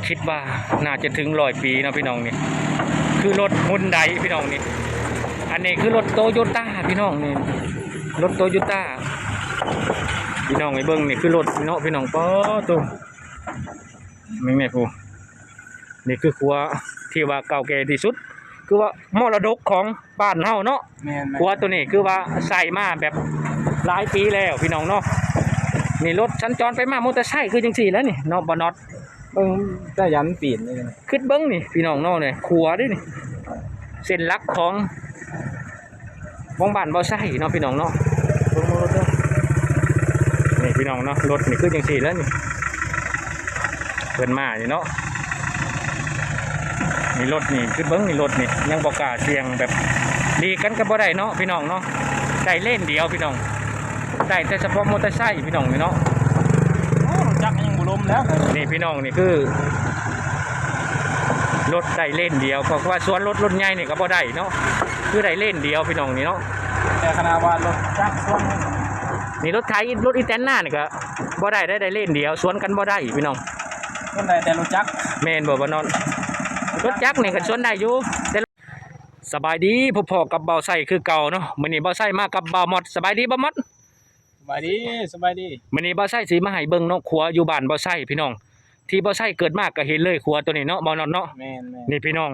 คิดว่าน่าจะถึง100 ปีนะพี่น้องนี่คือรถฮุนไดพี่น้องนี่อันนี้คือรถโตโยต้าพี่น้องนี่รถโตโยต้าพี่น้องไอ้เบิ้งนี่คือรถเนาะพี่น้องป๊อตุ้มไม่แม่ผู้นี่คือครัวที่ว่าเก่าแก่ที่สุดคือว่ามรดกของบ้านเฮาเนาะครัวตัวนี้คือว่าใส่มาแบบหลายปีแล้วพี่น้องเนาะนี่รถสัญจรไปมามอเตอร์ไซค์คือจังซี่แล้วนี่เนาะบ่น็อตเบิ่งแต่ยันปีนนี่ขึ้นเบิ้งนี่พี่น้องเนาะนี่ครัวด้วยนี่เส้นหลักของบ้านบ่อไส้เนาะพี่น้องเนาะเบิ่งรถเด้อนี่พี่น้องเนาะรถนี่คือจังซี่แล้วนี่เพิ่นมานี่เนาะนี่รถนี่คือเบิ้งนี่รถนี่ยังบ่กล้าเสี่ยงแบบดีกันก็บ่ได้เนาะพี่น้องเนาะได้เล่นเดียวพี่น้องได้แต่เฉพาะมอเตอร์ไซค์พี่น้องนี่เนาะจักยังบ่ล้มแล้วนี่พี่น้องนี่คือรถได้เล่นเดียวเพราะว่าส่วนรถใหญ่นี่ก็บ่ได้เนาะคือได้เล่นเดียวพี่น้องนี่เนาะแต่ขนาดว่ารถจักส่วนนี่รถไถรถอีแตนหน้านี่ก็บ่ได้เล่นเดียวสวนกันบ่ได้พี่น้องคนใดแต่รถจักแม่นบ่นอนรถจักรนี่ก็สวนได้อยู่แต่สบายดีพ่อกับเบาไส้คือเก่าเนาะมื้อนี้เบาไส้มากับเบามอดสบายดีบ่มอดสบายดีมื้อนี้เบาไส้สิมาให้เบิ่งเนาะครัวอยู่บ้านเบาไส้พี่น้องที่เบาไส้เกิดมาก็เห็นเลยครัวตัวนี้เนาะบ่นอนเนาะแม่นนี่พี่น้อง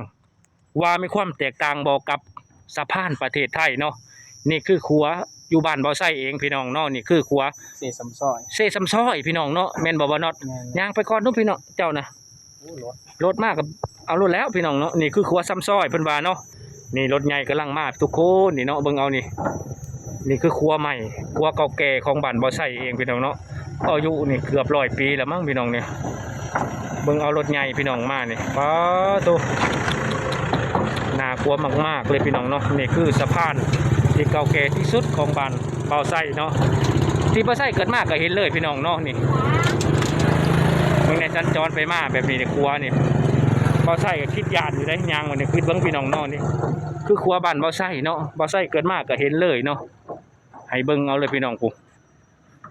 ว่ามีความแตกต่างบ่กับสะพานประเทศไทยเนาะนี่คือครัวอยู่บ้านเบาไส้เองพี่น้องเนาะนี่คือครัวเสซ้ำซอยพี่น้องเนาะแม่นบ่นอดย่างไปก่อนเนาะพี่น้องเจ้านะรถมากกับเอารถแล้วพี่น้องเนาะนี่คือครัวซ้ำซอยเพิ่นว่าเนาะนี่รถใหญ่กำลังมาทุกคนนี่เนาะเบิ่งเอานี่คือครัวใหม่ครัวเก่าแก่ของบ้านบ่อไส้เองพี่น้องเนาะอายุนี่เกือบ100 ปีแล้วมั้งพี่น้องเนี่ยเบิ่งเอารถใหญ่พี่น้องมานี่ป๊าโตน่ากลัวมากๆเลยพี่น้องเนาะนี่คือสะพานที่เก่าแก่ที่สุดของบ้านบ่อไส้เนาะที่บ่อไส้เกิดมาก็เห็นเลยพี่น้องเนาะนี่เบิ่งในสัญจรไปมาแบบนี้ในครัวนี่บ่อไส้ก็คิดยานอยู่ได้ยางวันนี้คือเบิ่งพี่น้องเนาะนี่คือครัวบ้านบ่อไส้เนาะบ่อไส้เกิดมาก็เห็นเลยเนาะให้เบิ่งเอาเลยพี่น้องกู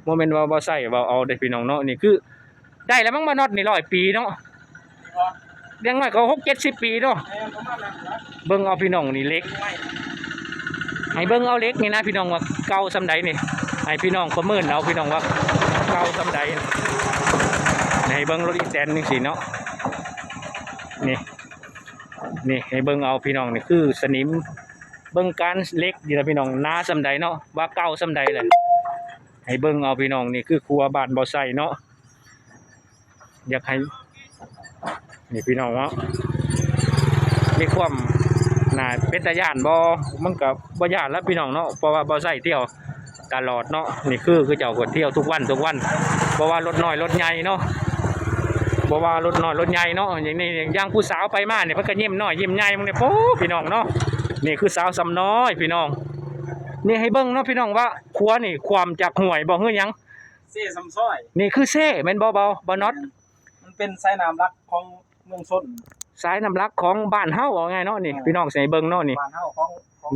โมเมนต์ว่าบ่อไส้ว่าเอาได้พี่น้องเนาะนี่คือได้แล้วมั้งบ่น็อตนี่100 ปีเนาะยังน้อยก็60-70 ปีเนาะเบิ่งเอาพี่น้องนี่เล็กให้เบิ่งเอาเล็กนี่นะพี่น้องว่าเก่าซำใดนี่ให้พี่น้องประเมินเอาพี่น้องว่าเก่าซำใดให้เบิ่งรถอีแตนจังซี่เนาะนี่ให้เบิ่งเอาพี่น้องนี่คือสนิมเบิ่งการเล็กนี่นะพี่น้องหนาซำใดเนาะว่าเก่าซำใดแหละให้เบิ่งเอาพี่น้องนี่คือครัวบ้านบ่อไส้เนาะอยากให้นี่พี่น้องว่ามีความน่าเป็นตาย่านบ่มันก็บ่ย่านแล้วพี่น้องเนาะเพราะว่าบ่อไส้เที่ยวตลอดเนาะนี่คือเจ้าก็เที่ยวทุกวันเพราะว่ารถน้อยรถใหญ่เนาะบ่ว่ารถน้อยรถใหญ่เนาะอย่างนี้อย่างผู้สาวไปมาเนี่ยเพิ่นก็ยิ้มน้อยยิ้มใหญ่มึงเนี่ยโอ้พี่น้องเนาะนี่คือสาวซ้ำน้อยพี่น้องนี่ให้เบิ่งเนาะพี่น้องว่าครัวนี่ความจากห่วยบ่เฮือหยังเซ่ซ้ำซอยนี่คือเซ่แม่นบ่น็อตมันเป็นสายน้ำรักของเมืองชนสายน้ำรักของบ้านเฮาว่าไงเนาะนี่พี่น้องสิให้เบิ่งเนาะนี่บ้านเฮาของ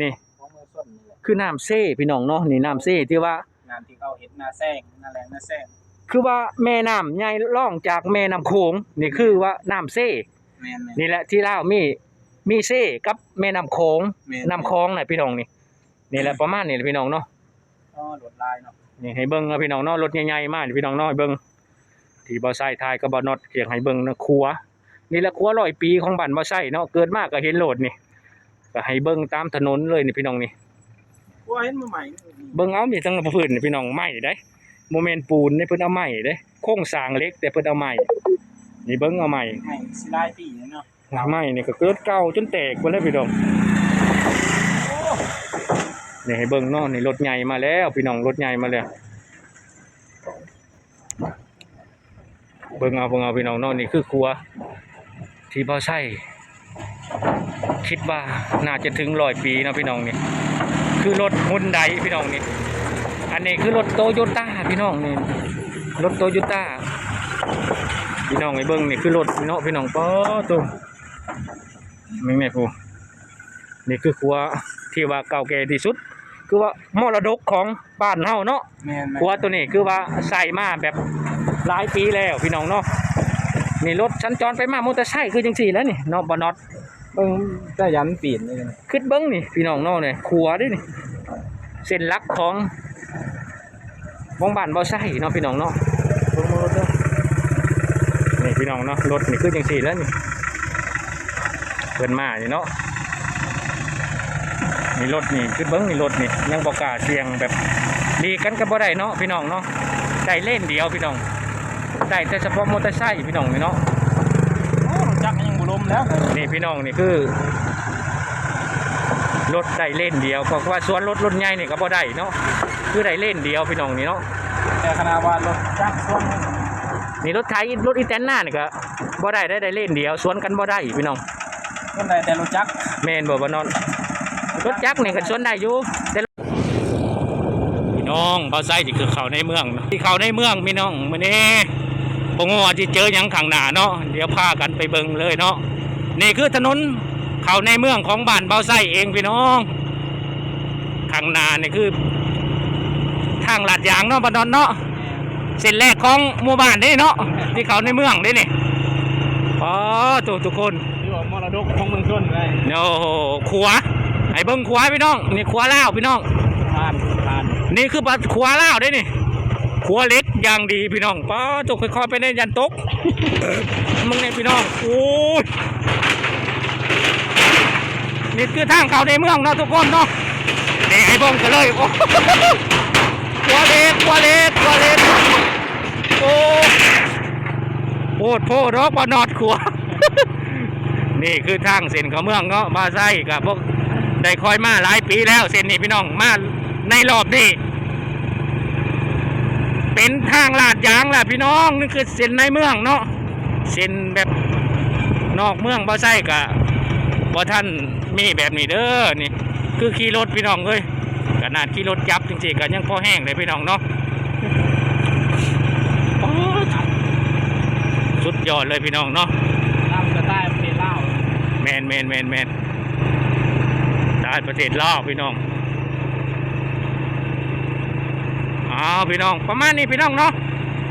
นี่ของเมืองชนนี่แหละคือน้ำเซ่พี่น้องเนาะนี่น้ำเซ่ที่ว่าน้ำที่เขาเฮ็ดนาแซงนาแรงนาแซงคือว่าแม่น้ำใหญ่ร่องจากแม่น้ำโขงนี่คือว่าน้ำเซ่นี่แหละที่ลาวมีเซ่กับแม่น้ำโขงน้ำคลองน่ะพี่น้องนี่แหละประมาณนี้พี่น้องเนาะรถลายเนาะนี่ให้เบิ่งพี่น้องเนาะรถใหญ่ๆมากพี่น้องเนาะให้เบิ่งที่บ่อไส้ทายกับบ่น็อตเกียงให้เบิ่งนะครัวนี่แหละครัว100 ปีของบ้านบ่อไส้เนาะเกิดมาก็เห็นโลดนี่ก็ให้เบิ่งตามถนนเลยนี่พี่น้องนี่ครัวเห็นมาใหม่เบิ่งเอามีทั้งพื้นนี่พี่น้องไม้ได้โมเมนต์ปูนนี่เพิ่นเอาไม้เด้โครงสร้างเล็กแต่เพิ่นเอาไม้นี่เบิ่งเอาไม้สิหลายปีเนาะไม้นี่ก็เกิดเก่าจนแตกไปแล้วพี่น้องนี่ให้เบิ่งเนาะนี่รถใหญ่มาแล้วพี่น้องรถใหญ่มาแล้วเบิ่งเอาพี่น้องเนาะนี่คือครัวที่บ่อไส้คิดว่าน่าจะถึง100 ปีนะพี่น้องนี่คือรถฮุนไดพี่น้องนี่อันนี้คือรถโตโยต้าพี่น้องนี่รถโตโยต้าพี่น้องไอ้เบิ้งนี่คือรถเนาะพี่น้องป๊อตุ้มแม่ผู้นี่คือครัวที่ว่าเก่าแก่ที่สุดคือว่ามรดกของบ้านเฮาเนาะครัวตัวนี้คือว่าใส่มาแบบหลายปีแล้วพี่น้องเนาะ นี่รถสัญจรไปมามอเตอร์ไซค์คือจังซี่แล้วนี่เนาะบ่น็อต เบิ่งแต่ยันปีนนี่นะ ขึ้นเบิ้งนี่พี่น้องเนาะเนี่ยขัวเด้วยนี่เส้นหลักของบ้านเบาไส้เนาะพี่น้องเนาะเบิ่งรถเด้อนี่พี่น้องเนาะรถนี่คือจังซี่แล้วนี่เพิ่นมานี่เนาะนี่รถนี่ขึ้นเบิ้งนี่รถนี่ยังบ่กล้าเสี่ยงแบบดีกันก็บ่ได้เนาะพี่น้องเนาะได้เล่นเดียวพี่น้องได้แต่เฉพาะมอเตอร์ไซค์พี่น้องนี่เนาะ โอ้จักรยังบ่ล้มแล้ว นี่พี่น้องนี่คือรถได้เล่นเดียวเพราะว่าสวนรถใหญ่นี่ก็บ่ได้เนาะคือได้เล่นเดียวพี่น้องนี่เนาะ แต่ขนาดว่ารถจักรส่วน นี่รถไถรถอีแตนหน้านี่ก็บ่ได้เล่นเดียวสวนกันบ่ได้พี่น้อง คนใดแต่รถจักร แม่นบ่นอนรถจักรนี่ก็สวนได้อยู่แต่พี่น้องเบาไส้ที่คือเข้าในเมืองที่เข้าในเมืองพี่น้องมื้อนี้บ่ฮู้ว่าสิเจอหยังข้างหน้าเนาะเดี๋ยวพากันไปเบิ่งเลยเนาะนี่คือถนนเข้าในเมืองของบ้านเบาไส้เองพี่น้องข้างหน้านี่คือทางลาดยางเนาะบ่นอนเนาะเส้นแรกของหมู่บ้านนี่เนาะที่เข้าในเมืองนี่อ๋อทุกคน ที่ว่ามรดกของเมืองชนเลย โอ้โหขวาไอ้เบิ้งขวาพี่น้องนี่ขวาล่าวพี่น้อง ผ่าน นี่คือขวาล่าวได้นี่ขวาเล็กอย่างดีพี่น้องป้าตกค่อยๆไปในยันตก มึงเนี่ยพี่น้องโอ้ยนี่คือทางเข้าในเมืองเนาะทุกคนเนาะนี่ไอ้เบิ้งกันเลยโอ้ขวาเล็กโอ้โพดรอกว่านอดขวา นี่คือทางเส้นเขาเมืองเนาะมาไส้กับพวกได้คอยมาหลายปีแล้วเส้นนี้พี่น้องมาในรอบนี้เป็นทางลาดยางแหละพี่น้องนี่คือเส้นในเมืองเนาะเส้นแบบนอกเมืองมาไส้กับพอท่านมีแบบนี้เด้อนี่คือขี่รถพี่น้องเลยขนาดขี่รถยับจริงๆกันยังพอแห้งเลยพี่น้องเนาะสุดยอดเลยพี่น้องเนาะ ตามสไตล์ประเทศลาว แมนได้ประเทศลาวพี่น้องพี่น้องประมาณนี้พี่น้องเนาะ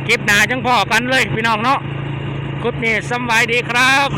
คลิปหน้าจังพอกันเลยพี่น้องเนาะคลิปนี้สำบายดีครับ